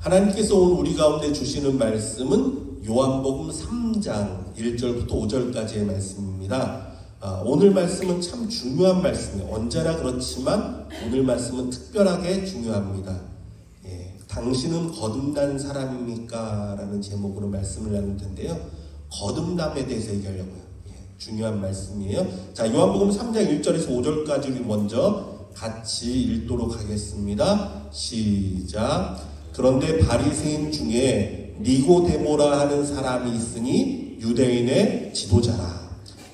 하나님께서 오늘 우리 가운데 주시는 말씀은 요한복음 3장 1절부터 5절까지의 말씀입니다. 오늘 말씀은 참 중요한 말씀이에요. 언제나 그렇지만 오늘 말씀은 특별하게 중요합니다. 당신은 거듭난 사람입니까? 라는 제목으로 말씀을 나눌 텐데요. 거듭남에 대해서 얘기하려고요. 중요한 말씀이에요. 자, 요한복음 3장 1절에서 5절까지 우리 먼저 같이 읽도록 하겠습니다. 시작. 그런데 바리새인 중에 니고데모라 하는 사람이 있으니 유대인의 지도자라.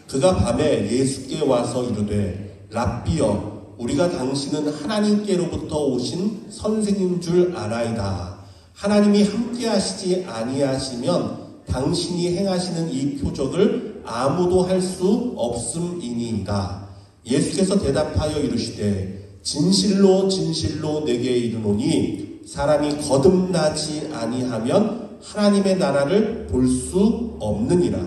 그가 밤에 예수께 와서 이르되 랍비여 우리가 당신은 하나님께로부터 오신 선생인 줄 아나이다. 하나님이 함께 하시지 아니하시면 당신이 행하시는 이 표적을 아무도 할 수 없음이니이다. 예수께서 대답하여 이르시되 진실로 진실로 내게 이르노니 사람이 거듭나지 아니하면 하나님의 나라를 볼 수 없느니라.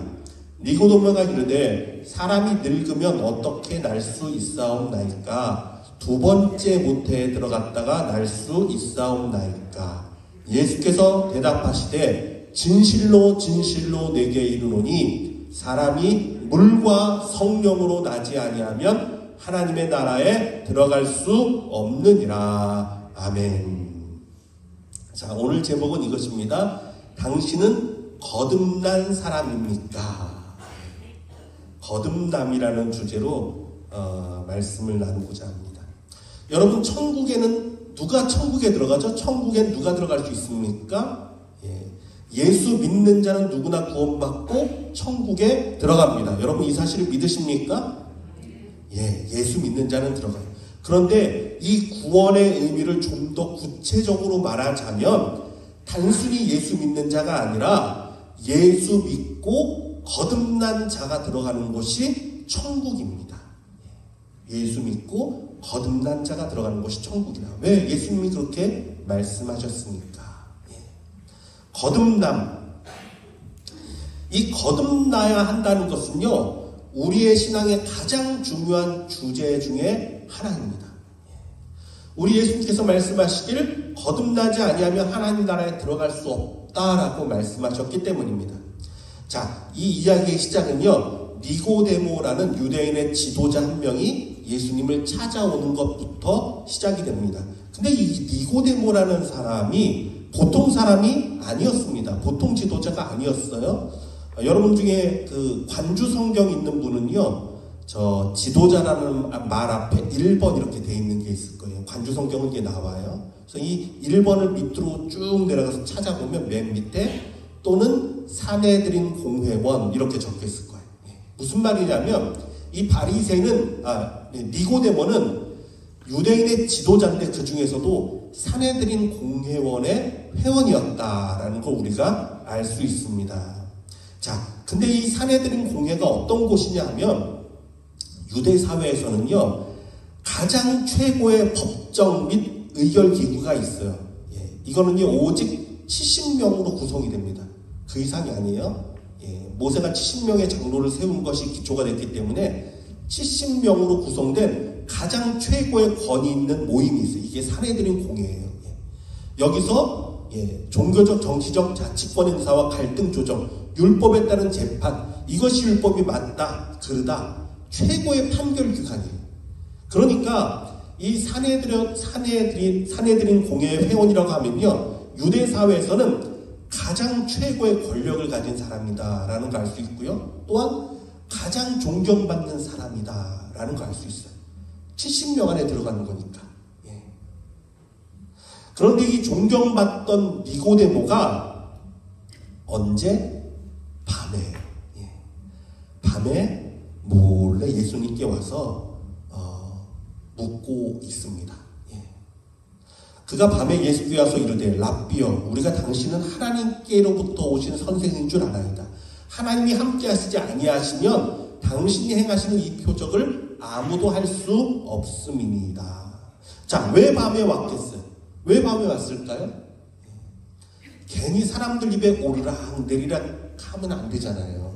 니고데모가 이르되 사람이 늙으면 어떻게 날 수 있사옵나이까? 두 번째 모태에 들어갔다가 날 수 있사옵나이까? 예수께서 대답하시되 진실로 진실로 내게 이르노니 사람이 물과 성령으로 나지 아니하면 하나님의 나라에 들어갈 수 없느니라. 아멘. 자, 오늘 제목은 이것입니다. 당신은 거듭난 사람입니까? 거듭남이라는 주제로 말씀을 나누고자 합니다. 여러분, 천국에는 누가 천국에 들어가죠? 천국엔 누가 들어갈 수 있습니까? 예수 믿는 자는 누구나 구원받고 천국에 들어갑니다. 여러분, 이 사실을 믿으십니까? 예수 믿는 자는 들어가요. 그런데 이 구원의 의미를 좀 더 구체적으로 말하자면 단순히 예수 믿는 자가 아니라 예수 믿고 거듭난 자가 들어가는 곳이 천국입니다. 예수 믿고 거듭난 자가 들어가는 곳이 천국이다. 왜 예수님이 그렇게 말씀하셨습니까? 거듭남. 이 거듭나야 한다는 것은요, 우리의 신앙의 가장 중요한 주제 중에 하나입니다. 우리 예수님께서 말씀하시길 거듭나지 아니하면 하나님 나라에 들어갈 수 없다라고 말씀하셨기 때문입니다. 자, 이 이야기의 시작은요, 니고데모라는 유대인의 지도자 한 명이 예수님을 찾아오는 것부터 시작이 됩니다. 근데 이 니고데모라는 사람이 보통 사람이 아니었습니다. 보통 지도자가 아니었어요. 여러분 중에 그 관주 성경 있는 분은요, 저 지도자라는 말 앞에 1번 이렇게 돼 있는 게 있을 거예요. 관주 성경은 이게 나와요. 그래서 이 1번을 밑으로 쭉 내려가서 찾아보면 맨 밑에 또는 사내들인 공회원 이렇게 적혀 있을 거예요. 무슨 말이냐면 이 바리새인은 니고데모는 유대인의 지도자인데 그 중에서도 사내들인 공회원의 회원이었다라는 걸 우리가 알 수 있습니다. 자, 근데 이 사내들인 공회가 어떤 곳이냐 하면 유대 사회에서는요, 가장 최고의 법정 및 의결 기구가 있어요. 이거는요, 오직 70명으로 구성이 됩니다. 그 이상이 아니에요. 모세가 70명의 장로를 세운 것이 기초가 됐기 때문에 70명으로 구성된 가장 최고의 권위 있는 모임이 있어요. 이게 사내들인 공회예요. 여기서 종교적, 정치적 자치권 행사와 갈등 조정, 율법에 따른 재판, 이것이 율법이 맞다, 그르다, 최고의 판결 기관이에요. 그러니까 이 사내들인 공회의 회원이라고 하면요, 유대 사회에서는 가장 최고의 권력을 가진 사람이다라는 걸 알 수 있고요. 또한 가장 존경받는 사람이다라는 걸 알 수 있어요. 70명 안에 들어가는 거니까. 그런데 이 존경받던 니고데모가 언제? 밤에 몰래 예수님께 와서 묻고 있습니다. 그가 밤에 예수께 와서 이르되 랍비여 우리가 당신은 하나님께로부터 오신 선생인 줄 아나이다. 하나님이 함께 하시지 아니하시면 당신이 행하시는 이 표적을 아무도 할 수 없음이니이다. 자, 왜 밤에 왔겠어요? 왜 밤에 왔을까요? 괜히 사람들 입에 오르락 내리락 하면 안 되잖아요.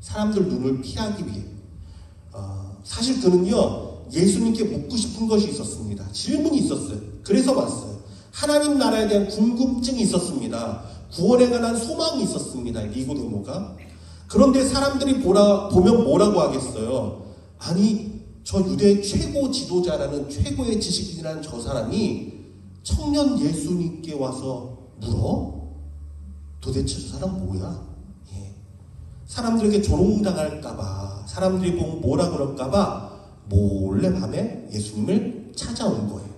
사람들 눈을 피하기 위해. 사실 그는요, 예수님께 묻고 싶은 것이 있었습니다. 질문이 있었어요. 그래서 왔어요. 하나님 나라에 대한 궁금증이 있었습니다. 구원에 관한 소망이 있었습니다. 니고데모가. 그런데 사람들이 보면 뭐라고 하겠어요? 아니, 저 유대 최고 지도자라는 최고의 지식인이라는 저 사람이 청년 예수님께 와서 물어? 도대체 저 사람 뭐야? 사람들에게 조롱당할까봐, 사람들이 보면 뭐라 그럴까봐 몰래 밤에 예수님을 찾아온 거예요.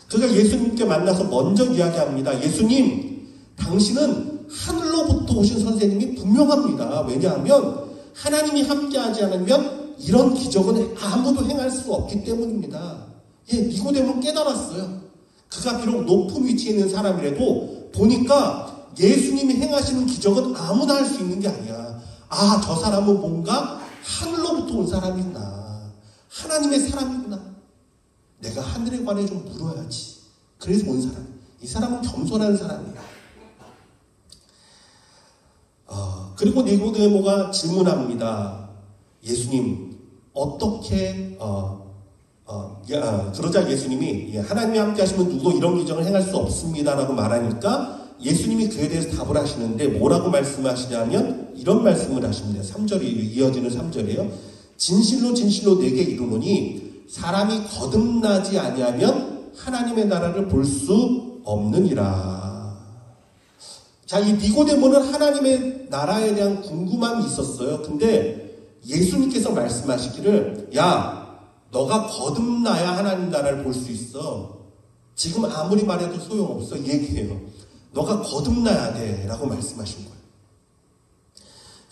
그가 예수님께 만나서 먼저 이야기합니다. 예수님, 당신은 하늘로부터 오신 선생님이 분명합니다. 왜냐하면 하나님이 함께하지 않으면 이런 기적은 아무도 행할 수 없기 때문입니다. 니고데모는 깨달았어요. 그가 비록 높은 위치에 있는 사람이라도 보니까 예수님이 행하시는 기적은 아무나 할 수 있는 게 아니야. 아, 저 사람은 뭔가 하늘로부터 온 사람이구나. 하나님의 사람이구나. 내가 하늘에 관해 좀 물어야지. 그래서 온 사람. 이 사람은 겸손한 사람이야. 그리고 니고데모가 질문합니다. 예수님, 어떻게 그러자 예수님이 하나님이 함께 하시면 누구도 이런 기적을 행할 수 없습니다라고 말하니까 예수님이 그에 대해서 답을 하시는데 뭐라고 말씀하시냐면 이런 말씀을 하십니다. 3절이 이어지는 3절이에요. 진실로 진실로 내게 이르노니 사람이 거듭나지 아니하면 하나님의 나라를 볼 수 없느니라. 자, 이 니고데모는 하나님의 나라에 대한 궁금함이 있었어요. 근데 예수님께서 말씀하시기를 야, 너가 거듭나야 하나님 나라를 볼 수 있어. 지금 아무리 말해도 소용없어. 얘기해요. 너가 거듭나야 돼 라고 말씀하신 거예요.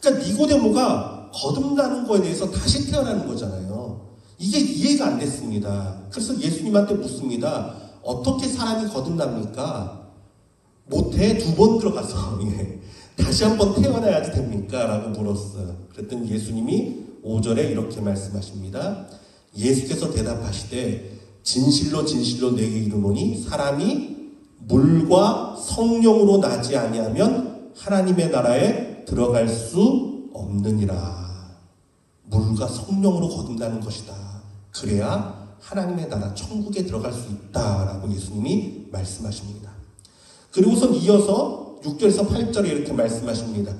그러니까 니고데모가 거듭나는 거에 대해서 다시 태어나는 거잖아요. 이게 이해가 안 됐습니다. 그래서 예수님한테 묻습니다. 어떻게 사람이 거듭납니까? 못해. 2번 들어가서 다시 한번 태어나야지 됩니까? 라고 물었어요. 그랬더니 예수님이 5절에 이렇게 말씀하십니다. 예수께서 대답하시되 진실로 진실로 내게 이르노니 사람이 물과 성령으로 나지 아니하면 하나님의 나라에 들어갈 수 없느니라. 물과 성령으로 거듭나는 것이다. 그래야 하나님의 나라 천국에 들어갈 수 있다라고 예수님이 말씀하십니다. 그리고선 이어서 6절에서 8절에 이렇게 말씀하십니다.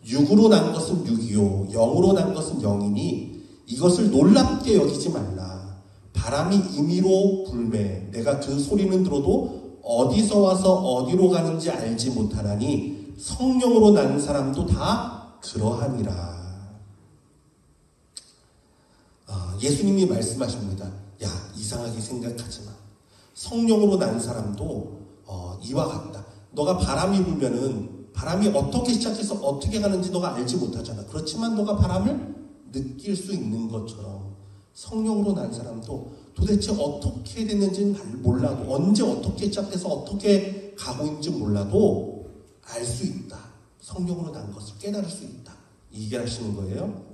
육으로 난 것은 육이요 영으로 난 것은 영이니 이것을 놀랍게 여기지 말라. 바람이 임의로 불매 내가 그 소리는 들어도 어디서 와서 어디로 가는지 알지 못하나니 성령으로 난 사람도 다 그러하니라. 예수님이 말씀하십니다. 야, 이상하게 생각하지 마. 성령으로 난 사람도 이와 같다. 너가 바람이 불면은 바람이 어떻게 시작해서 어떻게 가는지 너가 알지 못하잖아. 그렇지만 너가 바람을 느낄 수 있는 것처럼 성령으로 난 사람도 도대체 어떻게 됐는지는 몰라도 언제 어떻게 시작해서 어떻게 가고 있는지 몰라도 알 수 있다. 성령으로 난 것을 깨달을 수 있다. 이게 하시는 거예요.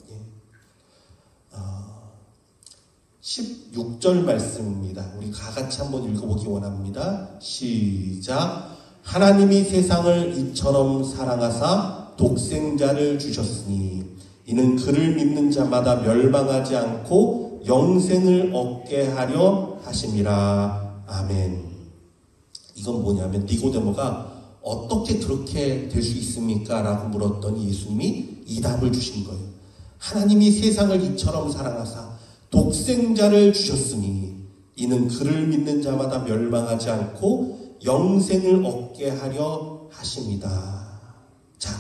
16절 말씀입니다. 우리 다 같이 한번 읽어보기 원합니다. 시작. 하나님이 세상을 이처럼 사랑하사 독생자를 주셨으니 이는 그를 믿는 자마다 멸망하지 않고 영생을 얻게 하려 하심이라. 아멘. 이건 뭐냐면 니고데모가 어떻게 그렇게 될 수 있습니까? 라고 물었더니 예수님이 이 답을 주신 거예요. 하나님이 세상을 이처럼 사랑하사 독생자를 주셨으니 이는 그를 믿는 자마다 멸망하지 않고 영생을 얻게 하려 하십니다. 자,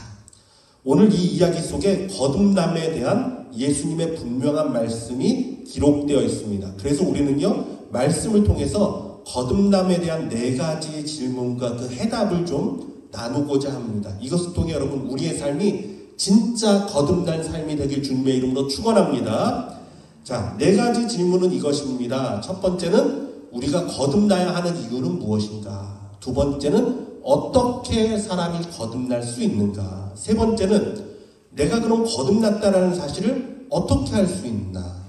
오늘 이 이야기 속에 거듭남에 대한 예수님의 분명한 말씀이 기록되어 있습니다. 그래서 우리는요, 말씀을 통해서 거듭남에 대한 4가지의 질문과 그 해답을 좀 나누고자 합니다. 이것을 통해 여러분 우리의 삶이 진짜 거듭난 삶이 되길 주님의 이름으로 축원합니다. 자, 4가지 질문은 이것입니다. 첫 번째는 우리가 거듭나야 하는 이유는 무엇인가? 두 번째는 어떻게 사람이 거듭날 수 있는가? 세 번째는 내가 그럼 거듭났다라는 사실을 어떻게 할 수 있나?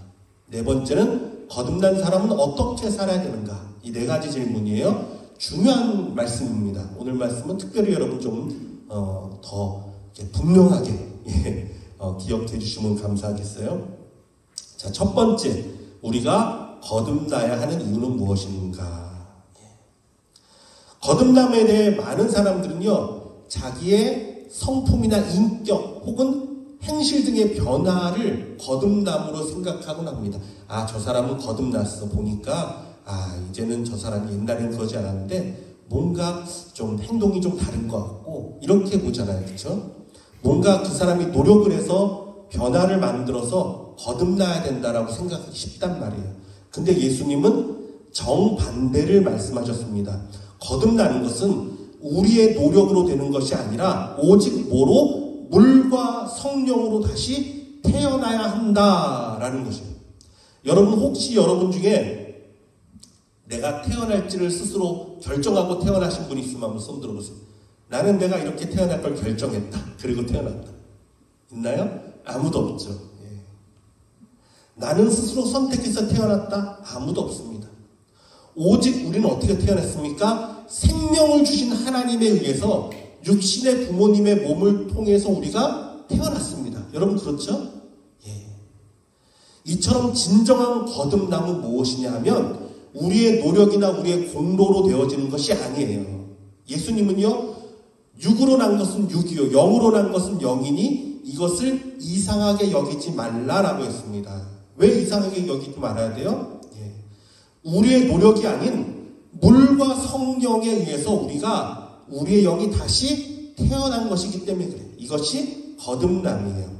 네 번째는 거듭난 사람은 어떻게 살아야 되는가? 이 4가지 질문이에요. 중요한 말씀입니다. 오늘 말씀은 특별히 여러분 좀 더 분명하게 기억해 주시면 감사하겠어요. 자, 첫 번째, 우리가 거듭나야 하는 이유는 무엇인가? 거듭남에 대해 많은 사람들은요, 자기의 성품이나 인격 혹은 행실 등의 변화를 거듭남으로 생각하곤 합니다. 아, 저 사람은 거듭났어. 보니까 이제는 저 사람이 옛날엔 그러지 않았는데 뭔가 좀 행동이 좀 다른 것 같고, 이렇게 보잖아요. 그렇죠? 뭔가 그 사람이 노력을 해서 변화를 만들어서 거듭나야 된다라고 생각하기 쉽단 말이에요. 근데 예수님은 정반대를 말씀하셨습니다. 거듭나는 것은 우리의 노력으로 되는 것이 아니라 오직 뭐로? 물과 성령으로 다시 태어나야 한다라는 것이에요. 여러분, 혹시 여러분 중에 내가 태어날지를 스스로 결정하고 태어나신 분이 있으면 한번 손 들어보세요. 나는 내가 이렇게 태어날 걸 결정했다. 그리고 태어났다. 있나요? 아무도 없죠. 예. 나는 스스로 선택해서 태어났다? 아무도 없습니다. 오직 우리는 어떻게 태어났습니까? 생명을 주신 하나님에 의해서 육신의 부모님의 몸을 통해서 우리가 태어났습니다. 여러분, 그렇죠? 예. 이처럼 진정한 거듭남은 무엇이냐 하면 우리의 노력이나 우리의 공로로 되어지는 것이 아니에요. 예수님은요, 육으로 난 것은 육이요, 영으로 난 것은 영이니 이것을 이상하게 여기지 말라라고 했습니다. 왜 이상하게 여기지 말아야 돼요? 예. 우리의 노력이 아닌 물과 성령에 의해서 우리의 영이 다시 태어난 것이기 때문에 그래요. 이것이 거듭남이에요.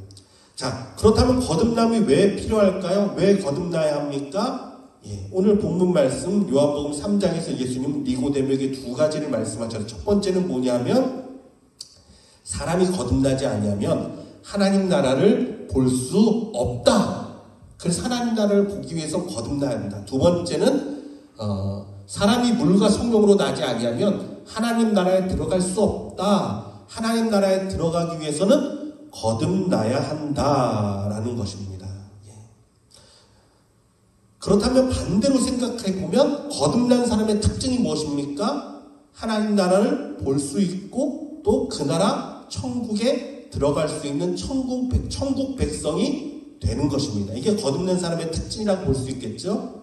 자, 그렇다면 거듭남이 왜 필요할까요? 왜 거듭나야 합니까? 예, 오늘 본문 말씀 요한복음 3장에서 예수님은 니고데모에게 두 가지를 말씀하셨어요. 첫 번째는 뭐냐면 사람이 거듭나지 아니하면 하나님 나라를 볼 수 없다. 그래서 하나님 나라를 보기 위해서 거듭나야 한다. 두 번째는 사람이 물과 성령으로 나지 아니하면 하나님 나라에 들어갈 수 없다. 하나님 나라에 들어가기 위해서는 거듭나야 한다라는 것입니다. 그렇다면 반대로 생각해보면 거듭난 사람의 특징이 무엇입니까? 하나님 나라를 볼 수 있고 또 그 나라 천국에 들어갈 수 있는 천국 백성이 되는 것입니다. 이게 거듭난 사람의 특징이라고 볼 수 있겠죠?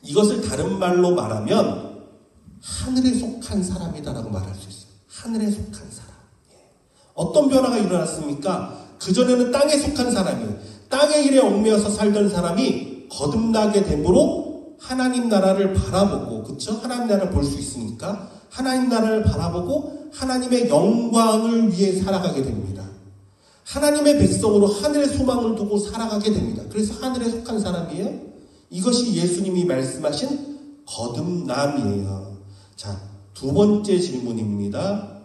이것을 다른 말로 말하면 하늘에 속한 사람이다라고 말할 수 있어요. 하늘에 속한 사람. 어떤 변화가 일어났습니까? 그전에는 땅에 속한 사람이에요. 땅의 일에 얽매여서 살던 사람이 거듭나게 됨으로 하나님 나라를 바라보고, 그쵸? 하나님 나라를 볼 수 있으니까 하나님 나라를 바라보고 하나님의 영광을 위해 살아가게 됩니다. 하나님의 백성으로 하늘의 소망을 두고 살아가게 됩니다. 그래서 하늘에 속한 사람이에요. 이것이 예수님이 말씀하신 거듭남이에요. 자, 두 번째 질문입니다.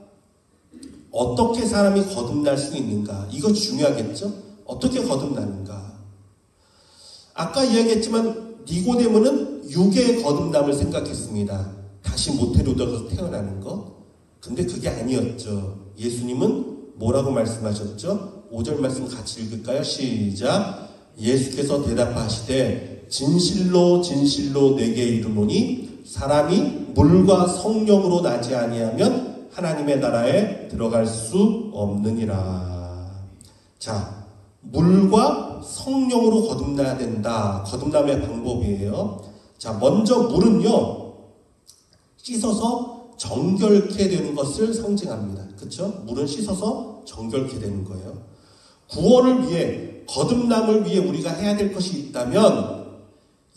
어떻게 사람이 거듭날 수 있는가? 이것이 중요하겠죠? 어떻게 거듭나는가? 아까 이야기했지만 니고데모는 육의 거듭남을 생각했습니다. 다시 모태로부터 태어나는 것. 근데 그게 아니었죠. 예수님은 뭐라고 말씀하셨죠? 5절 말씀 같이 읽을까요? 시작. 예수께서 대답하시되 진실로 진실로 내게 이르노니 사람이 물과 성령으로 나지 아니하면 하나님의 나라에 들어갈 수 없느니라. 자, 물과 성령으로 거듭나야 된다. 거듭남의 방법이에요. 자, 먼저 물은요, 씻어서 정결케 되는 것을 상징합니다. 그렇죠? 물은 씻어서 정결케 되는 거예요. 구원을 위해, 거듭남을 위해 우리가 해야 될 것이 있다면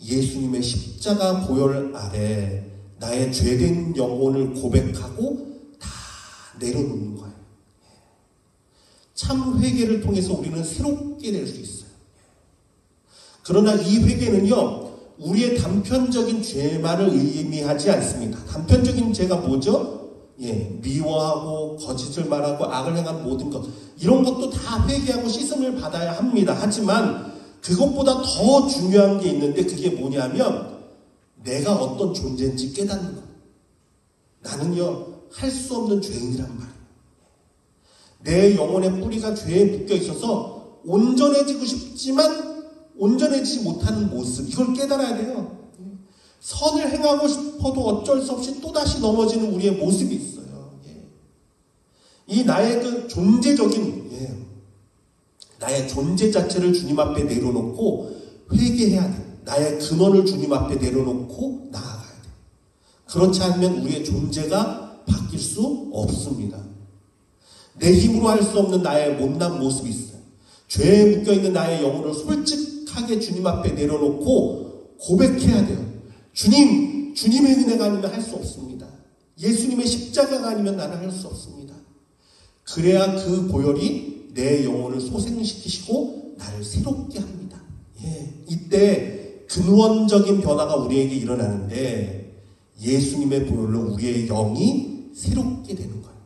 예수님의 십자가 보혈 아래 나의 죄된 영혼을 고백하고 다 내려놓는 거예요. 참 회개를 통해서 우리는 새롭게 될 수 있어요. 그러나 이 회개는요, 우리의 단편적인 죄만을 의미하지 않습니다. 단편적인 죄가 뭐죠? 미워하고 거짓을 말하고 악을 행한 모든 것, 이런 것도 다 회개하고 씻음을 받아야 합니다. 하지만 그것보다 더 중요한 게 있는데 그게 뭐냐면 내가 어떤 존재인지 깨닫는 것. 나는요, 할 수 없는 죄인이란 말이에요. 내 영혼의 뿌리가 죄에 묶여 있어서 온전해지고 싶지만 온전해지지 못하는 모습, 이걸 깨달아야 돼요. 선을 행하고 싶어도 어쩔 수 없이 또다시 넘어지는 우리의 모습이 있어요. 이 나의 그 존재적인, 나의 존재 자체를 주님 앞에 내려놓고 회개해야 돼. 나의 근원을 주님 앞에 내려놓고 나아가야 돼. 그렇지 않으면 우리의 존재가 바뀔 수 없습니다. 내 힘으로 할 수 없는 나의 못난 모습이 있어요. 죄에 묶여있는 나의 영혼을 솔직하게 주님 앞에 내려놓고 고백해야 돼요. 주님, 주님의 은혜가 아니면 할 수 없습니다. 예수님의 십자가가 아니면 나는 할 수 없습니다. 그래야 그 보혈이 내 영혼을 소생시키시고 나를 새롭게 합니다. 이때 근원적인 변화가 우리에게 일어나는데 예수님의 보혈로 우리의 영이 새롭게 되는 거예요.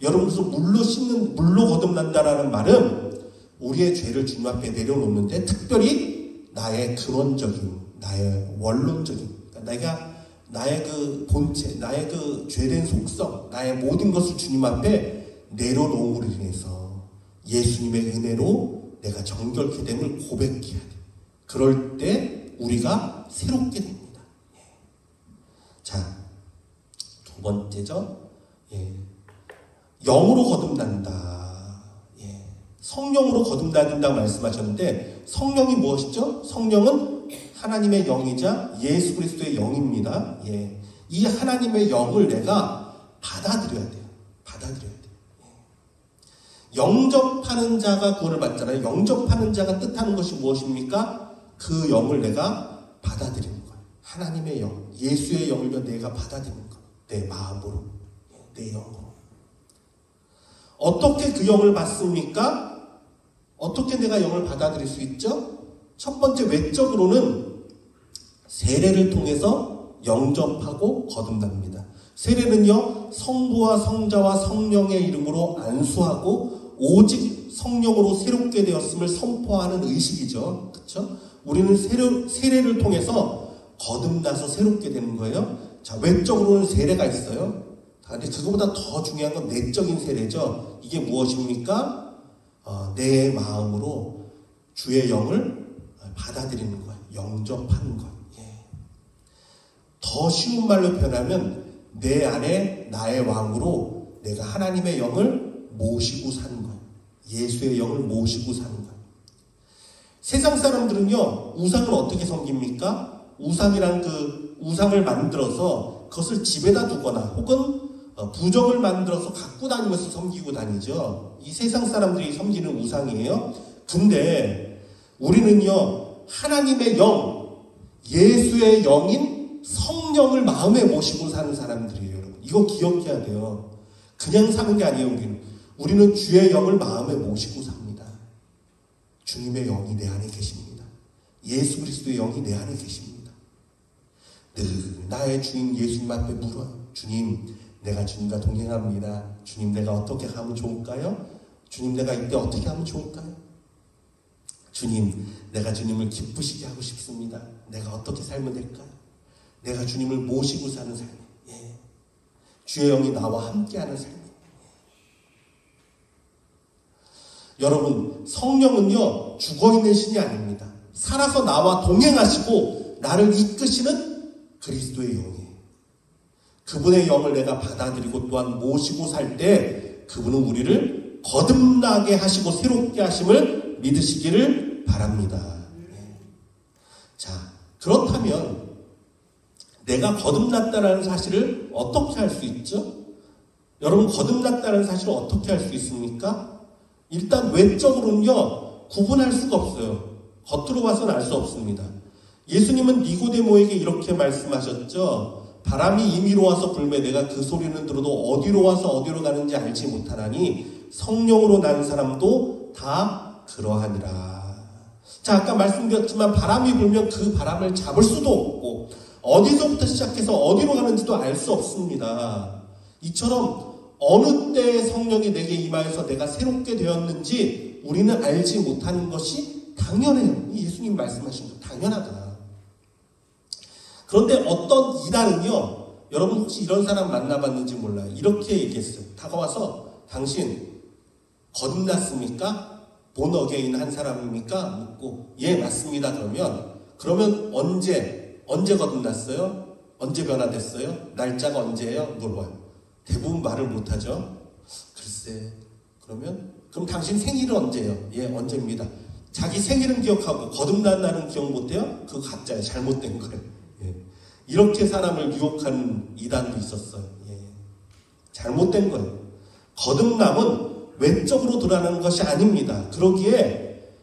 여러분, 무슨 물로 거듭난다라는 말은 우리의 죄를 주님 앞에 내려놓는데 특별히 나의 근원적인, 나의 원론적인, 그러니까 나의 그 본체, 나의 그 죄된 속성, 나의 모든 것을 주님 앞에 내려놓음으로 인해서 예수님의 은혜로 내가 정결케 됨을 고백해야 돼. 그럴 때 우리가 새롭게 됩니다. 자, 두 번째죠. 영으로 거듭난다. 성령으로 거듭난다고 말씀하셨는데 성령이 무엇이죠? 성령은 하나님의 영이자 예수 그리스도의 영입니다. 이 하나님의 영을 내가 받아들여야 돼요. 받아들여야 돼요. 영접하는 자가 구원을 받잖아요. 영접하는 자가 뜻하는 것이 무엇입니까? 그 영을 내가 받아들이는 거예요. 하나님의 영, 예수의 영을 내가 받아들이는 거예요. 내 마음으로, 내 영으로. 어떻게 그 영을 받습니까? 어떻게 내가 영을 받아들일 수 있죠? 첫 번째, 외적으로는 세례를 통해서 영접하고 거듭납니다. 세례는요, 성부와 성자와 성령의 이름으로 안수하고 오직 성령으로 새롭게 되었음을 선포하는 의식이죠. 그렇죠? 우리는 세례를 통해서 거듭나서 새롭게 되는 거예요. 자, 외적으로는 세례가 있어요. 근데 그거보다 더 중요한 건 내적인 세례죠. 이게 무엇입니까? 내 마음으로 주의 영을 받아들이는 거예요. 영접하는 거예요. 더 쉬운 말로 표현하면 내 안에 나의 왕으로 내가 하나님의 영을 모시고 사는 거예요. 예수의 영을 모시고 사는 거예요. 세상 사람들은요, 우상을 어떻게 섬깁니까? 우상이란 그 우상을 만들어서 그것을 집에다 두거나 혹은 부정을 만들어서 갖고 다니면서 섬기고 다니죠. 이 세상 사람들이 섬기는 우상이에요. 근데 우리는요, 하나님의 영, 예수의 영인 성령을 마음에 모시고 사는 사람들이에요. 여러분, 이거 기억해야 돼요. 그냥 사는 게 아니에요. 우리는 주의 영을 마음에 모시고 삽니다. 주님의 영이 내 안에 계십니다. 예수 그리스도의 영이 내 안에 계십니다. 늘 나의 주인 예수님 앞에 물어요. 주님, 내가 주님과 동행합니다. 주님, 내가 어떻게 하면 좋을까요? 주님, 내가 이때 어떻게 하면 좋을까요? 주님, 내가 주님을 기쁘시게 하고 싶습니다. 내가 어떻게 살면 될까요? 내가 주님을 모시고 사는 삶. 주의 영이 나와 함께하는 삶. 여러분, 성령은요, 죽어있는 신이 아닙니다. 살아서 나와 동행하시고 나를 이끄시는 그리스도의 영이에요. 그분의 영을 내가 받아들이고 또한 모시고 살 때 그분은 우리를 거듭나게 하시고 새롭게 하심을 믿으시기를 바랍니다. 자, 그렇다면 내가 거듭났다는 사실을 어떻게 할 수 있죠? 여러분, 거듭났다는 사실을 어떻게 할 수 있습니까? 일단 외적으로는요, 구분할 수가 없어요. 겉으로 봐서는 알 수 없습니다. 예수님은 니고데모에게 이렇게 말씀하셨죠. 바람이 임의로 와서 불매 내가 그 소리는 들어도 어디로 와서 어디로 가는지 알지 못하나니 성령으로 난 사람도 다 그러하니라. 자, 아까 말씀드렸지만 바람이 불면 그 바람을 잡을 수도 없고 어디서부터 시작해서 어디로 가는지도 알 수 없습니다. 이처럼 어느 때 성령이 내게 임하여서 내가 새롭게 되었는지 우리는 알지 못하는 것이 당연해요. 예수님 말씀하신 거 당연하다. 그런데 어떤 이단은요, 여러분 혹시 이런 사람 만나봤는지 몰라요. 이렇게 얘기했어요. 다가와서 당신 거듭났습니까? 본 어게인 한 사람입니까? 묻고 예, 맞습니다. 그러면 언제 거듭났어요? 언제 변화됐어요? 날짜가 언제예요? 물어봐요. 대부분 말을 못하죠. 글쎄, 그럼 당신 생일은 언제예요? 예, 언제입니다. 자기 생일은 기억하고 거듭난다는 기억 못해요? 그거 가짜예요. 잘못된 거예요. 예. 이렇게 사람을 유혹하는 이단도 있었어요. 예. 잘못된 거예요. 거듭남은 외적으로 드러나는 것이 아닙니다. 그러기에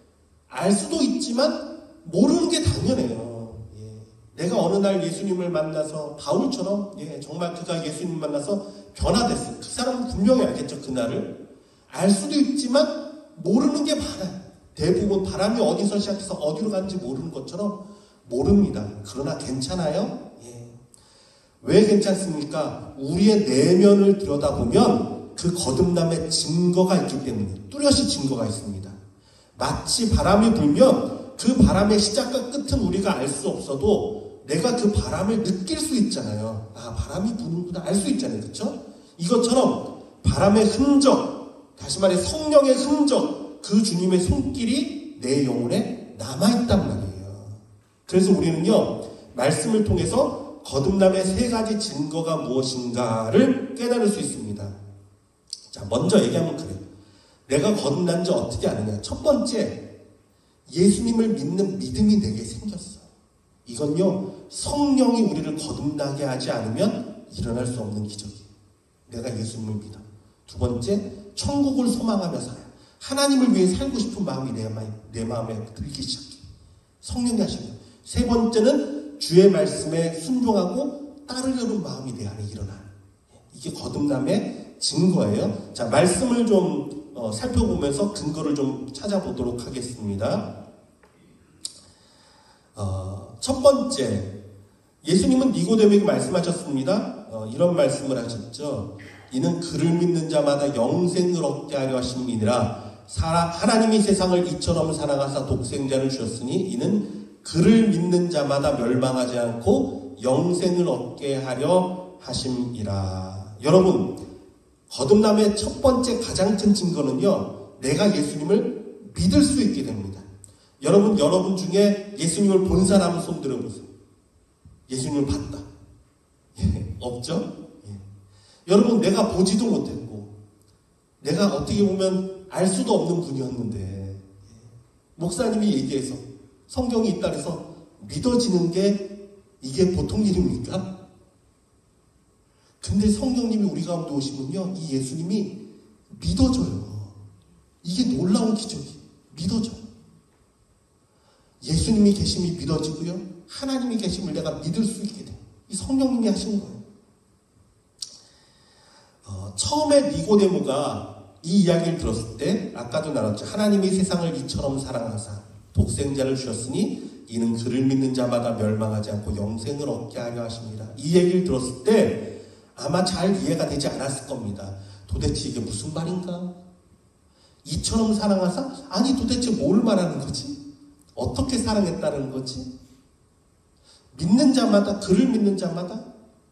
알 수도 있지만 모르는 게 당연해요. 예. 내가 어느 날 예수님을 만나서 바울처럼 정말 그가 예수님을 만나서 변화됐어요. 그 사람은 분명히 알겠죠. 그날을. 알 수도 있지만 모르는 게 많아요. 대부분 바람이 어디서 시작해서 어디로 가는지 모르는 것처럼 모릅니다. 그러나 괜찮아요? 예. 왜 괜찮습니까? 우리의 내면을 들여다보면 그 거듭남의 증거가 있기 때문에 뚜렷이 증거가 있습니다. 마치 바람이 불면 그 바람의 시작과 끝은 우리가 알 수 없어도 내가 그 바람을 느낄 수 있잖아요. 아, 바람이 부는구나 알 수 있잖아요. 그렇죠? 이것처럼 바람의 흔적, 다시 말해 성령의 흔적, 그 주님의 손길이 내 영혼에 남아있단 말이에요. 그래서 우리는요, 말씀을 통해서 거듭남의 세 가지 증거가 무엇인가를 깨달을 수 있습니다. 자, 먼저 얘기하면 그래요. 내가 거듭난지 어떻게 아느냐. 첫 번째, 예수님을 믿는 믿음이 내게 생겼어요. 이건요, 성령이 우리를 거듭나게 하지 않으면 일어날 수 없는 기적이에요. 내가 예수님을 믿어. 두 번째, 천국을 소망하며 살아요. 하나님을 위해 살고 싶은 마음이 내 마음에 들기 시작해요. 성령이 하시는 거예요. 세 번째는 주의 말씀에 순종하고 따르려는 마음이 내 안에 일어나요. 이게 거듭남의 증거예요. 자, 말씀을 좀 살펴보면서 근거를 좀 찾아보도록 하겠습니다. 첫 번째, 예수님은 니고데모에게 말씀하셨습니다. 이런 말씀을 하셨죠. 이는 그를 믿는 자마다 영생을 얻게 하려 하심이니라. 하나님이 세상을 이처럼 사랑하사 독생자를 주셨으니 이는 그를 믿는 자마다 멸망하지 않고 영생을 얻게 하려 하심이라. 여러분, 거듭남의 첫 번째 가장 큰 증거는요, 내가 예수님을 믿을 수 있게 됩니다. 여러분 중에 예수님을 본 사람 손 들어보세요. 예수님을 봤다. 없죠? 여러분, 내가 보지도 못했고 내가 어떻게 보면 알 수도 없는 분이었는데 목사님이 얘기해서 성경이 있다 그래서 믿어지는 게 이게 보통 일입니까? 근데 성령님이 우리 가운데 오시면요, 이 예수님이 믿어져요. 이게 놀라운 기적이에요. 믿어져요. 예수님이 계심이 믿어지고요, 하나님이 계심을 내가 믿을 수 있게 돼요. 이 성령님이 하시는 거예요. 처음에 니고데모가 이 이야기를 들었을 때 아까도 나눴죠. 하나님이 세상을 이처럼 사랑하사 독생자를 주셨으니 이는 그를 믿는 자마다 멸망하지 않고 영생을 얻게 하려 하십니다. 이 얘기를 들었을 때 아마 잘 이해가 되지 않았을 겁니다. 도대체 이게 무슨 말인가? 이처럼 사랑하사? 아니, 도대체 뭘 말하는 거지? 어떻게 사랑했다는 거지? 믿는 자마다, 그를 믿는 자마다?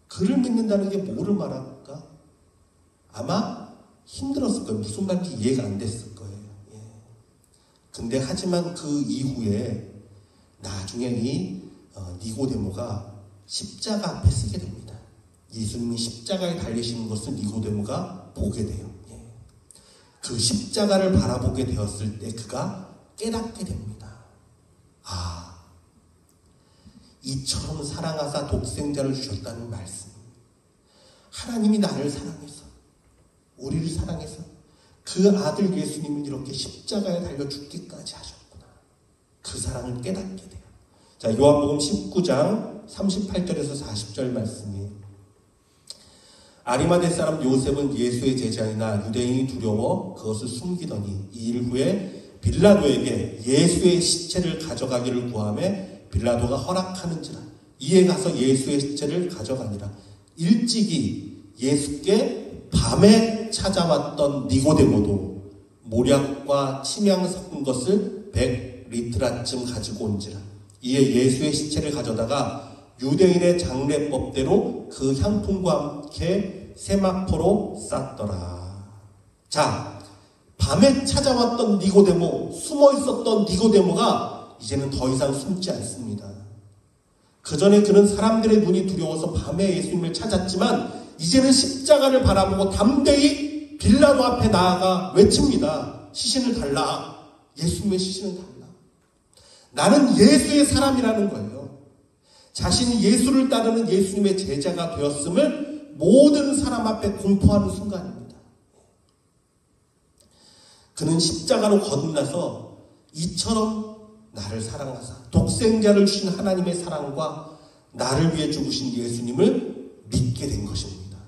그를 믿는다는 게 뭐를 말할까? 아마 힘들었을 거예요. 무슨 말인지 이해가 안 됐을 거예요. 예. 근데 하지만 그 이후에 나중에 이 니고데모가 십자가 앞에 서게 됩니다. 예수님이 십자가에 달리시는 것을 니고데모가 보게 돼요. 예. 그 십자가를 바라보게 되었을 때 그가 깨닫게 됩니다. 아, 이처럼 사랑하사 독생자를 주셨다는 말씀. 하나님이 나를 사랑해서, 우리를 사랑해서 그 아들 예수님은 이렇게 십자가에 달려 죽기까지 하셨구나. 그 사랑을 깨닫게 돼요. 자, 요한복음 19장 38절에서 40절 말씀이에요. 아리마대 사람 요셉은 예수의 제자이나 유대인이 두려워 그것을 숨기더니 이 일 후에 빌라도에게 예수의 시체를 가져가기를 구하매 빌라도가 허락하는지라. 이에 가서 예수의 시체를 가져가니라. 일찍이 예수께 밤에 찾아왔던 니고데모도 모략과 침향 섞은 것을 100리트라쯤 가지고 온지라. 이에 예수의 시체를 가져다가 유대인의 장례법대로 그 향품과 함께 세마포로 쌌더라. 자, 밤에 찾아왔던 니고데모, 숨어 있었던 니고데모가 이제는 더 이상 숨지 않습니다. 그 전에 그는 사람들의 눈이 두려워서 밤에 예수님을 찾았지만 이제는 십자가를 바라보고 담대히 빌라도 앞에 나아가 외칩니다. 시신을 달라. 예수님의 시신을 달라. 나는 예수의 사람이라는 거예요. 자신이 예수를 따르는 예수님의 제자가 되었음을 모든 사람 앞에 공포하는 순간입니다. 그는 십자가로 거듭나서 이처럼 나를 사랑하사 독생자를 주신 하나님의 사랑과 나를 위해 죽으신 예수님을 믿게 된 것입니다.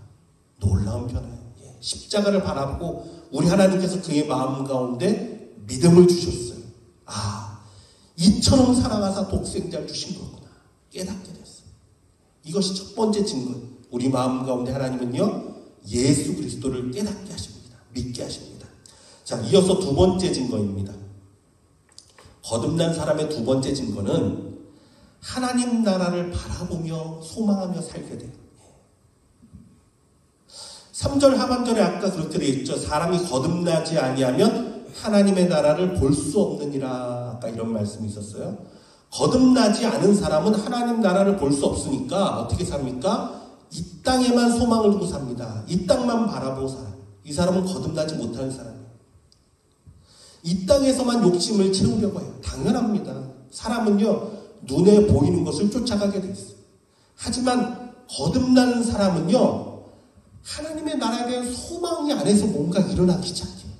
놀라운 변화예요. 십자가를 바라보고 우리 하나님께서 그의 마음 가운데 믿음을 주셨어요. 아, 이처럼 사랑하사 독생자를 주신 거구나. 깨닫게 됐어요. 이것이 첫 번째 증거. 우리 마음 가운데 하나님은요, 예수 그리스도를 깨닫게 하십니다. 믿게 하십니다. 자, 이어서 두 번째 증거입니다. 거듭난 사람의 두 번째 증거는 하나님 나라를 바라보며 소망하며 살게 돼요. 3절 하반절에 아까 그렇게 되어 있죠. 사람이 거듭나지 아니하면 하나님의 나라를 볼 수 없느니라. 아까 이런 말씀이 있었어요. 거듭나지 않은 사람은 하나님 나라를 볼 수 없으니까 어떻게 삽니까? 이 땅에만 소망을 두고 삽니다. 이 땅만 바라보고 살아요. 이 사람은 거듭나지 못하는 사람이에요. 이 땅에서만 욕심을 채우려고 해요. 당연합니다. 사람은요, 눈에 보이는 것을 쫓아가게 돼 있어요. 하지만 거듭나는 사람은요, 하나님의 나라에 대한 소망이 안에서 뭔가 일어나기 시작해요.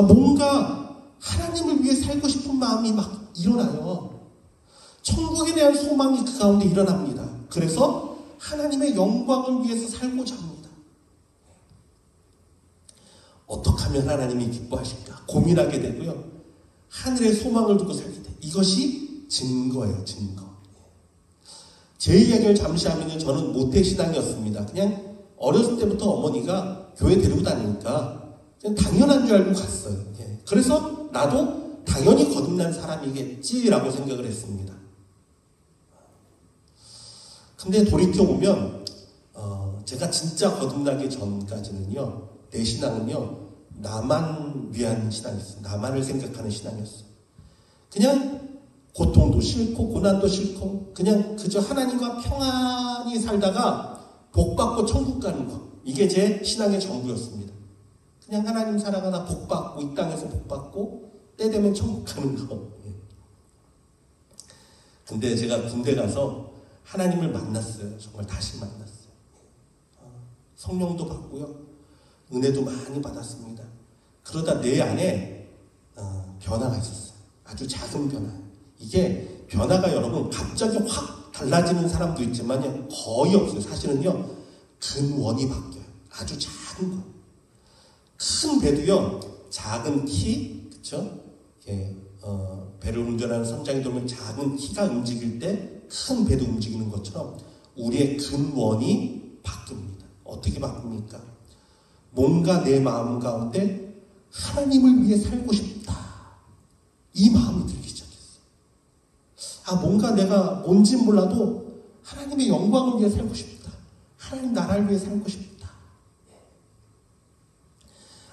뭔가 하나님을 위해 살고 싶은 마음이 막 일어나요. 천국에 대한 소망이 그 가운데 일어납니다. 그래서 하나님의 영광을 위해서 살고자 합니다. 어떻게 하면 하나님이 기뻐하실까 고민하게 되고요. 하늘의 소망을 두고 살게 돼요. 이것이 증거예요. 증거. 제 이야기를 잠시 하면요. 저는 모태신앙이었습니다. 그냥 어렸을 때부터 어머니가 교회 데리고 다니니까 그냥 당연한 줄 알고 갔어요. 그래서 나도 당연히 거듭난 사람이겠지라고 생각을 했습니다. 근데 돌이켜보면 제가 진짜 거듭나기 전까지는요. 내 신앙은요. 나만 위한 신앙이었어요. 나만을 생각하는 신앙이었어요. 그냥 고통도 싫고 고난도 싫고 그냥 그저 하나님과 평안히 살다가 복받고 천국 가는 거. 이게 제 신앙의 전부였습니다. 그냥 하나님 사랑하나 복받고 이 땅에서 복받고 때 되면 천국 가는 거. 근데 제가 군대 가서 하나님을 만났어요. 정말 다시 만났어요. 성령도 받고요. 은혜도 많이 받았습니다. 그러다 내 안에 변화가 있었어요. 아주 작은 변화. 이게 변화가 여러분 갑자기 확 달라지는 사람도 있지만 거의 없어요. 사실은요. 근원이 바뀌어요. 아주 작은 거. 큰 배도요. 작은 키, 그쵸? 배를 운전하는 선장이 되면 작은 키가 움직일 때 큰 배도 움직이는 것처럼 우리의 근원이 바뀝니다. 어떻게 바뀝니까? 뭔가 내 마음 가운데 하나님을 위해 살고 싶다. 이 마음이 들기 시작했어요. 뭔가 내가 뭔진 몰라도 하나님의 영광을 위해 살고 싶다. 하나님 나라를 위해 살고 싶다.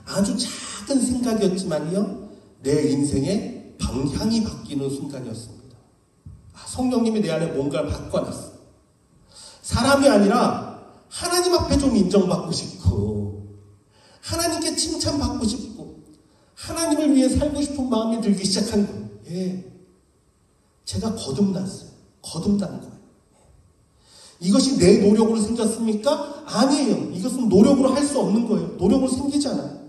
아주 작은 생각이었지만요. 내 인생의 방향이 바뀌는 순간이었습니다. 성령님이 내 안에 뭔가를 바꿔놨어요. 사람이 아니라 하나님 앞에 좀 인정받고 싶고 하나님께 칭찬받고 싶고 하나님을 위해 살고 싶은 마음이 들기 시작한 거예요. 제가 거듭났어요. 거듭난 거예요. 이것이 내 노력으로 생겼습니까? 아니에요. 이것은 노력으로 할 수 없는 거예요. 노력으로 생기지 않아요.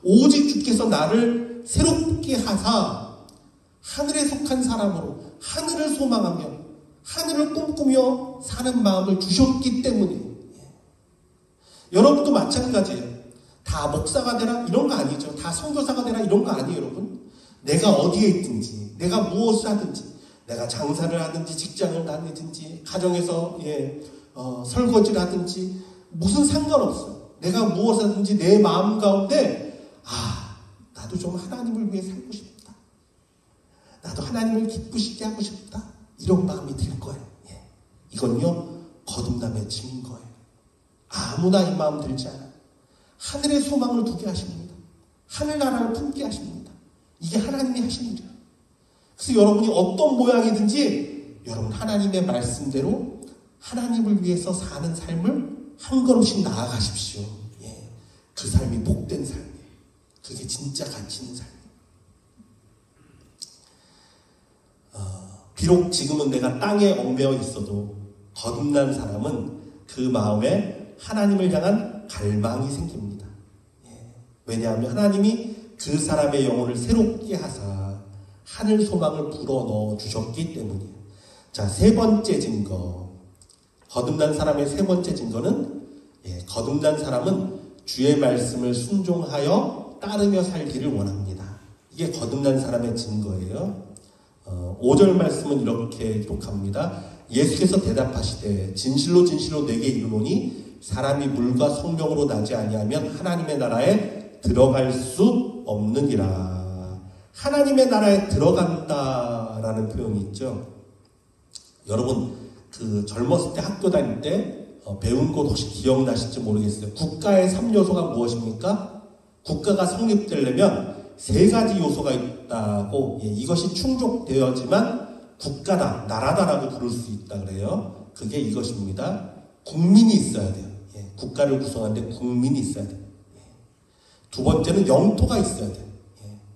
오직 주께서 나를 새롭게 하사 하늘에 속한 사람으로 하늘을 소망하며 하늘을 꿈꾸며 사는 마음을 주셨기 때문이에요. 여러분도 마찬가지예요. 다 목사가 되라 이런 거 아니죠. 다 선교사가 되라 이런 거 아니에요. 여러분. 내가 어디에 있든지 내가 무엇을 하든지 내가 장사를 하든지 직장을 다니든지 가정에서 설거지를 하든지 무슨 상관없어요. 내가 무엇을 하든지 내 마음 가운데 나도 좀 하나님을 위해 살고 싶다. 나도 하나님을 기쁘시게 하고 싶다. 이런 마음이 들 거예요. 이건요. 거듭남의 증거예요. 아무나 이 마음 들지 않아요. 하늘의 소망을 두게 하십니다. 하늘나라를 품게 하십니다. 이게 하나님이 하신 일이에요. 그래서 여러분이 어떤 모양이든지 여러분 하나님의 말씀대로 하나님을 위해서 사는 삶을 한 걸음씩 나아가십시오. 그 삶이 복된 삶이에요. 그게 진짜 가치 있는 삶이에요. 비록 지금은 내가 땅에 얽매여 있어도 거듭난 사람은 그 마음에 하나님을 향한 갈망이 생깁니다. 왜냐하면 하나님이 그 사람의 영혼을 새롭게 하사 하늘 소망을 불어넣어 주셨기 때문이에요. 자, 세 번째 증거. 거듭난 사람의 세 번째 증거는 거듭난 사람은 주의 말씀을 순종하여 따르며 살기를 원합니다. 이게 거듭난 사람의 증거예요. 5절 말씀은 이렇게 기록합니다. 예수께서 대답하시되 진실로 진실로 내게 이르노니 사람이 물과 성령으로 나지 아니하면 하나님의 나라에 들어갈 수 없느니라. 하나님의 나라에 들어간다라는 표현이 있죠. 여러분 그 젊었을 때 학교 다닐 때 배운 것 혹시 기억나실지 모르겠어요. 국가의 3요소가 무엇입니까? 국가가 성립되려면 세 가지 요소가 있다고, 이것이 충족되어야지만 국가다, 나라다라고 부를 수 있다 그래요. 그게 이것입니다. 국민이 있어야 돼요. 국가를 구성하는데 국민이 있어야 돼요. 두 번째는 영토가 있어야 돼요.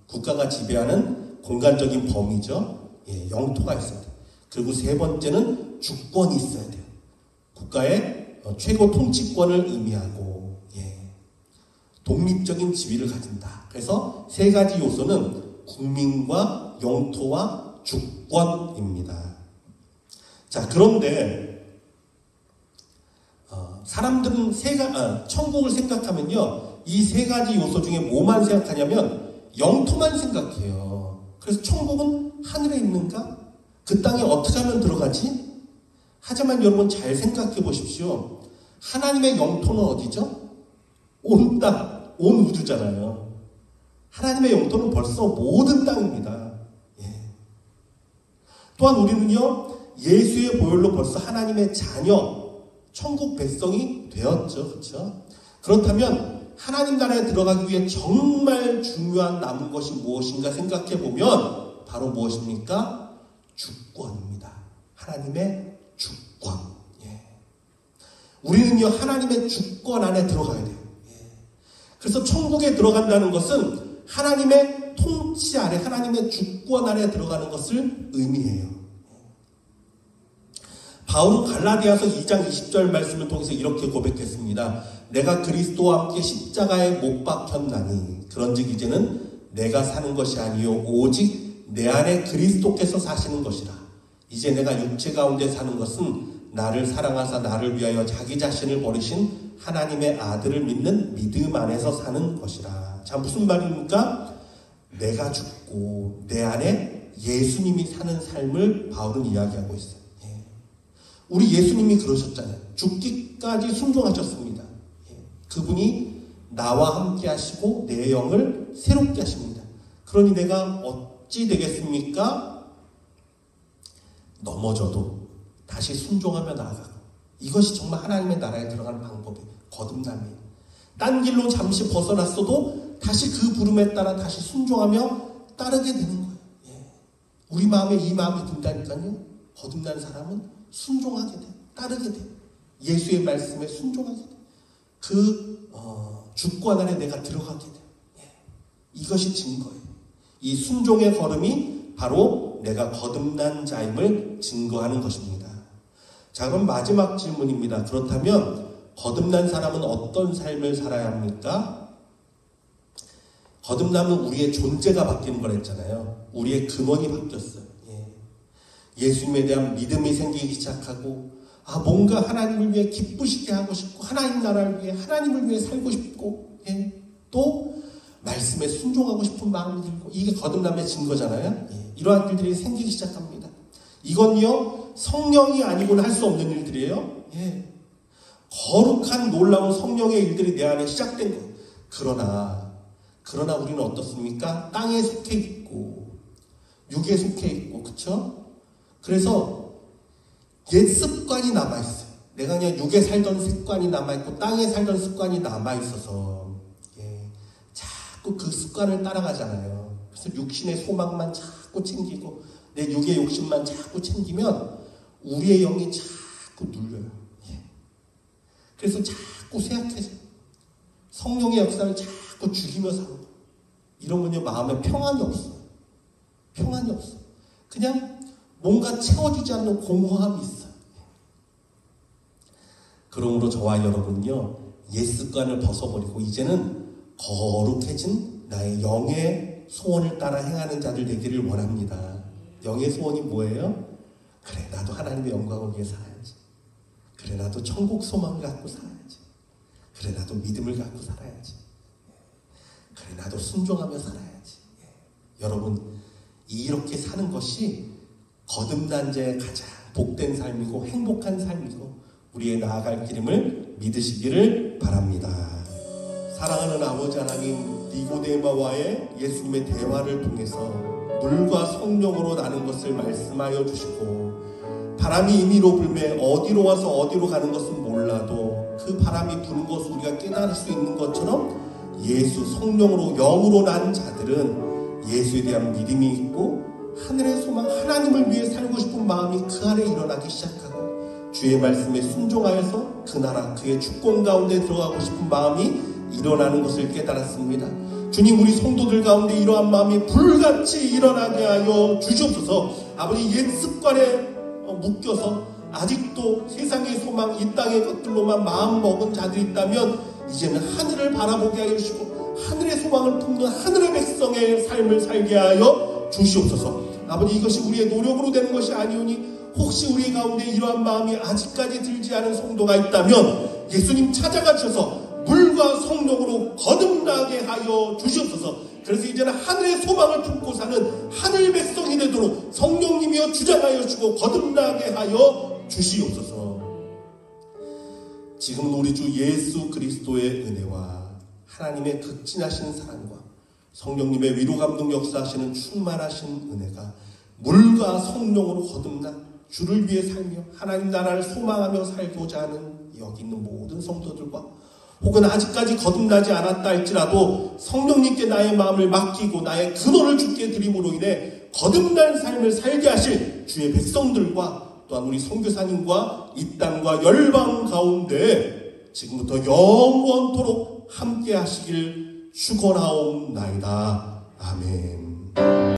국가가 지배하는 공간적인 범위죠. 영토가 있어야 돼요. 그리고 세 번째는 주권이 있어야 돼요. 국가의 최고 통치권을 의미하고 독립적인 지위를 가진다. 그래서 세 가지 요소는 국민과 영토와 주권입니다. 자, 그런데 사람들은 천국을 생각하면요, 이 세 가지 요소 중에 뭐만 생각하냐면 영토만 생각해요. 그래서 천국은 하늘에 있는가? 그 땅에 어떻게 하면 들어가지? 하지만 여러분 잘 생각해 보십시오. 하나님의 영토는 어디죠? 온 땅, 온 우주잖아요. 하나님의 영토는 벌써 모든 땅입니다. 또한 우리는요, 예수의 보혈로 벌써 하나님의 자녀, 천국 백성이 되었죠. 그렇죠? 그렇다면 하나님 나라에 들어가기 위해 정말 중요한 남은 것이 무엇인가 생각해 보면 바로 무엇입니까? 주권입니다. 하나님의 주권. 우리는요, 하나님의 주권 안에 들어가야 돼요. 그래서 천국에 들어간다는 것은 하나님의 통치 아래, 하나님의 주권 안에 들어가는 것을 의미해요. 바울은 갈라디아서 2장 20절 말씀을 통해서 이렇게 고백했습니다. 내가 그리스도와 함께 십자가에 못 박혔나니 그런즉 이제는 내가 사는 것이 아니요 오직 내 안에 그리스도께서 사시는 것이라. 이제 내가 육체 가운데 사는 것은 나를 사랑하사 나를 위하여 자기 자신을 버리신 하나님의 아들을 믿는 믿음 안에서 사는 것이라. 자, 무슨 말입니까? 내가 죽고 내 안에 예수님이 사는 삶을 바울은 이야기하고 있어요. 우리 예수님이 그러셨잖아요. 죽기까지 순종하셨습니다. 그분이 나와 함께 하시고 내 영을 새롭게 하십니다. 그러니 내가 어찌 되겠습니까? 넘어져도 다시 순종하며 나아가고, 이것이 정말 하나님의 나라에 들어가는 방법이에요. 거듭남이에요. 딴 길로 잠시 벗어났어도 다시 그 부름에 따라 다시 순종하며 따르게 되는 거예요. 우리 마음에 이 마음이 든다니까요. 거듭난 사람은 순종하게 돼, 따르게 돼. 예수의 말씀에 순종하게 돼. 그 주권 안에 내가 들어가게 돼. 이것이 증거예요. 이 순종의 걸음이 바로 내가 거듭난 자임을 증거하는 것입니다. 자, 그럼 마지막 질문입니다. 그렇다면 거듭난 사람은 어떤 삶을 살아야 합니까? 거듭남은 우리의 존재가 바뀌는 거랬잖아요. 우리의 근원이 바뀌었어요. 예수님에 대한 믿음이 생기기 시작하고, 뭔가 하나님을 위해 기쁘시게 하고 싶고, 하나님 나라를 위해, 하나님을 위해 살고 싶고, 또 말씀에 순종하고 싶은 마음이 들고, 이게 거듭남의 증거잖아요. 이러한 일들이 생기기 시작합니다. 이건요, 성령이 아니고는 할 수 없는 일들이에요. 거룩한 놀라운 성령의 일들이 내 안에 시작된 거예요. 그러나 우리는 어떻습니까? 땅에 속해 있고 육에 속해 있고, 그쵸? 그래서 옛 습관이 남아있어요. 내가 그냥 육에 살던 습관이 남아있고 땅에 살던 습관이 남아있어서 자꾸 그 습관을 따라가잖아요. 그래서 육신의 소망만 자꾸 챙기고 내 육의 욕심만 자꾸 챙기면 우리의 영이 자꾸 눌려요. 그래서 자꾸 쇠약해져요. 성령의 역사를 자꾸 죽이며 사는 거예요. 이러면요, 마음에 평안이 없어요. 평안이 없어요. 그냥 뭔가 채워지지 않는 공허함이 있어요. 그러므로 저와 여러분요, 옛 습관을 벗어버리고 이제는 거룩해진 나의 영의 소원을 따라 행하는 자들 되기를 원합니다. 영의 소원이 뭐예요? 그래, 나도 하나님의 영광을 위해 살아야지. 그래, 나도 천국 소망을 갖고 살아야지. 그래, 나도 믿음을 갖고 살아야지. 그래, 나도 순종하며 살아야지. 여러분, 이렇게 사는 것이 거듭난 자의 가장 복된 삶이고 행복한 삶이고 우리의 나아갈 길임을 믿으시기를 바랍니다. 사랑하는 아버지 하나님, 니고데마와의 예수님의 대화를 통해서 물과 성령으로 나는 것을 말씀하여 주시고, 바람이 임의로 불매 어디로 와서 어디로 가는 것은 몰라도 그 바람이 부는 것을 우리가 깨달을 수 있는 것처럼 예수 성령으로 영으로 난 자들은 예수에 대한 믿음이 있고 하늘의 소망 하나님을 위해 살고 싶은 마음이 그 안에 일어나기 시작하고 주의 말씀에 순종하여서 그 나라 그의 주권 가운데 들어가고 싶은 마음이 일어나는 것을 깨달았습니다. 주님, 우리 성도들 가운데 이러한 마음이 불같이 일어나게 하여 주시옵소서. 아버지, 옛 습관에 묶여서 아직도 세상의 소망, 이 땅의 것들로만 마음 먹은 자들이 있다면 이제는 하늘을 바라보게 하여 주시고 하늘의 소망을 품는 하늘의 백성의 삶을 살게 하여 주시옵소서. 아버지, 이것이 우리의 노력으로 되는 것이 아니오니 혹시 우리 가운데 이러한 마음이 아직까지 들지 않은 성도가 있다면 예수님 찾아가 주셔서 물과 성령으로 거듭나게 하여 주시옵소서. 그래서 이제는 하늘의 소망을 품고 사는 하늘 백성이 되도록 성령님이여 주장하여 주시고 거듭나게 하여 주시옵소서. 지금 우리 주 예수 그리스도의 은혜와 하나님의 극진하신 사랑과 성령님의 위로 감동 역사하시는 충만하신 은혜가 물과 성령으로 거듭나 주를 위해 살며 하나님 나라를 소망하며 살고자 하는 여기 있는 모든 성도들과 혹은 아직까지 거듭나지 않았다 할지라도 성령님께 나의 마음을 맡기고 나의 근원을 주께 드림으로 인해 거듭난 삶을 살게 하실 주의 백성들과 또한 우리 선교사님과 이 땅과 열방 가운데 지금부터 영원토록 함께 하시길 축원하옵나이다. 아멘.